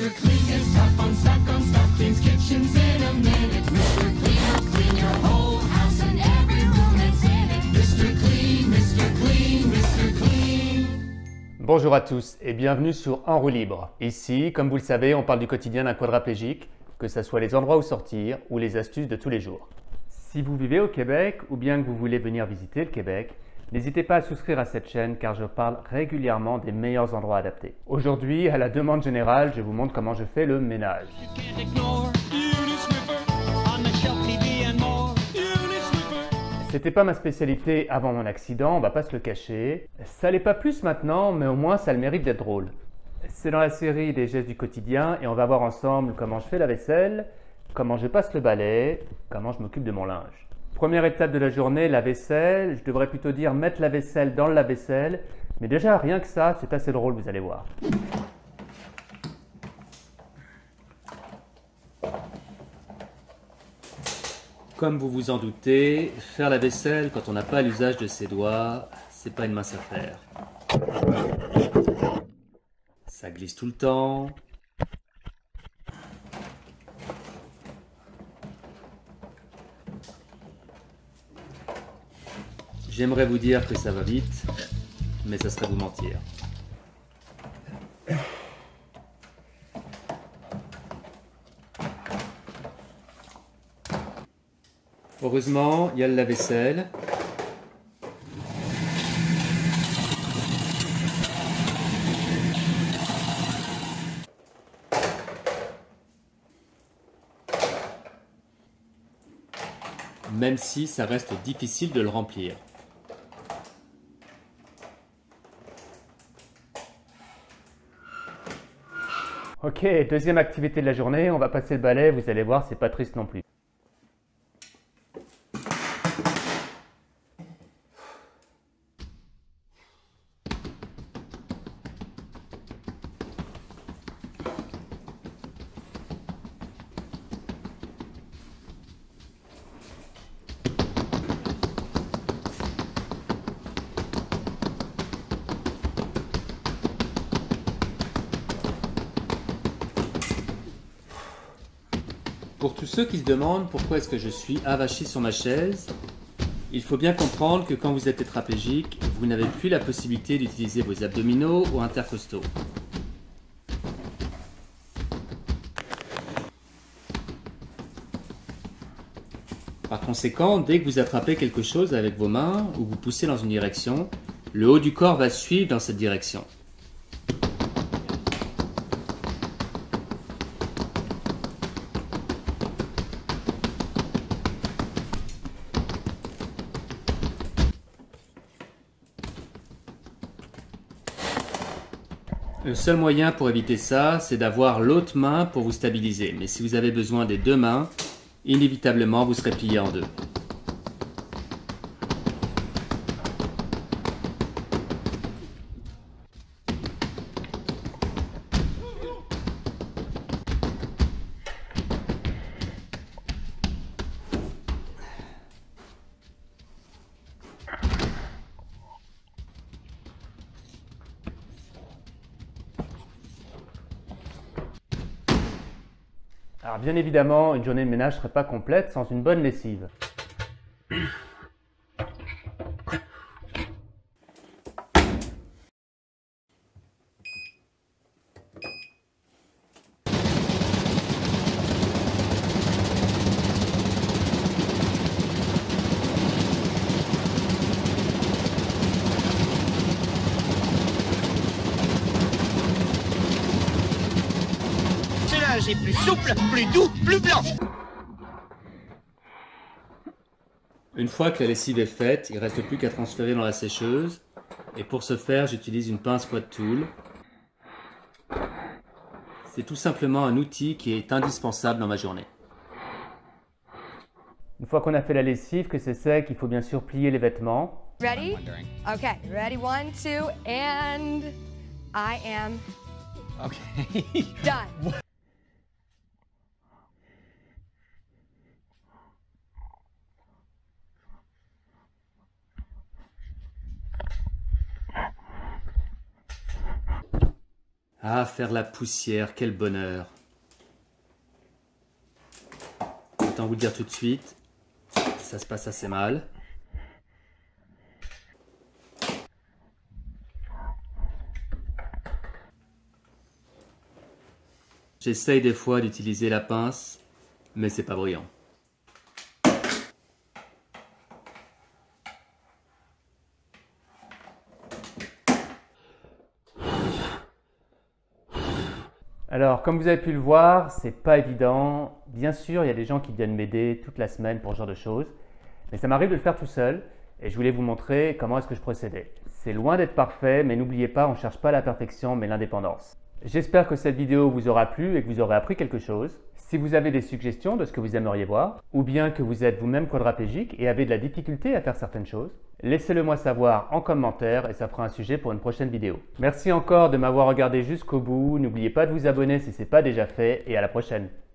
Mr. Clean gets stuck on stuff, cleans kitchens in a minute. Mr. Clean will clean your whole house and every room that's in it. Mr. Clean, Mr. Clean, Mr. Clean. Bonjour à tous et bienvenue sur En roue libre. Ici, comme vous le savez, on parle du quotidien d'un quadraplégique, que ce soit les endroits où sortir ou les astuces de tous les jours. Si vous vivez au Québec ou bien que vous voulez venir visiter le Québec, n'hésitez pas à souscrire à cette chaîne car je parle régulièrement des meilleurs endroits adaptés. Aujourd'hui, à la demande générale, je vous montre comment je fais le ménage. C'était pas ma spécialité avant mon accident, on va pas se le cacher. Ça l'est pas plus maintenant, mais au moins ça a le mérite d'être drôle. C'est dans la série des gestes du quotidien et on va voir ensemble comment je fais la vaisselle, comment je passe le balai, comment je m'occupe de mon linge. Première étape de la journée, la vaisselle. Je devrais plutôt dire mettre la vaisselle dans le lave-vaisselle. Mais déjà, rien que ça, c'est assez drôle, vous allez voir. Comme vous vous en doutez, faire la vaisselle quand on n'a pas l'usage de ses doigts, c'est pas une mince affaire. Ça glisse tout le temps. J'aimerais vous dire que ça va vite, mais ça serait vous mentir. Heureusement, il y a le lave-vaisselle. Même si ça reste difficile de le remplir. Ok, deuxième activité de la journée, on va passer le balai, vous allez voir, c'est pas triste non plus. Pour tous ceux qui se demandent pourquoi est-ce que je suis avachi sur ma chaise, il faut bien comprendre que quand vous êtes tétraplégique, vous n'avez plus la possibilité d'utiliser vos abdominaux ou intercostaux. Par conséquent, dès que vous attrapez quelque chose avec vos mains ou vous poussez dans une direction, le haut du corps va suivre dans cette direction. Le seul moyen pour éviter ça, c'est d'avoir l'autre main pour vous stabiliser. Mais si vous avez besoin des deux mains, inévitablement vous serez plié en deux. Alors bien évidemment, une journée de ménage ne serait pas complète sans une bonne lessive. C'est plus souple, plus doux, plus blanc. Une fois que la lessive est faite, il ne reste plus qu'à transférer dans la sécheuse. Et pour ce faire, j'utilise une pince Quad Tool. C'est tout simplement un outil qui est indispensable dans ma journée. Une fois qu'on a fait la lessive, que c'est sec, il faut bien sûr plier les vêtements. Ready? Okay, ready, 1, 2, and I am done. Ah, faire la poussière, quel bonheur. Autant vous le dire tout de suite, ça se passe assez mal. J'essaye des fois d'utiliser la pince, mais c'est pas brillant. Alors, comme vous avez pu le voir, c'est pas évident. Bien sûr, il y a des gens qui viennent m'aider toute la semaine pour ce genre de choses, mais ça m'arrive de le faire tout seul et je voulais vous montrer comment est-ce que je procédais. C'est loin d'être parfait, mais n'oubliez pas, on ne cherche pas la perfection, mais l'indépendance. J'espère que cette vidéo vous aura plu et que vous aurez appris quelque chose. Si vous avez des suggestions de ce que vous aimeriez voir, ou bien que vous êtes vous-même quadraplégique et avez de la difficulté à faire certaines choses, laissez-le moi savoir en commentaire et ça fera un sujet pour une prochaine vidéo. Merci encore de m'avoir regardé jusqu'au bout, n'oubliez pas de vous abonner si ce n'est pas déjà fait et à la prochaine.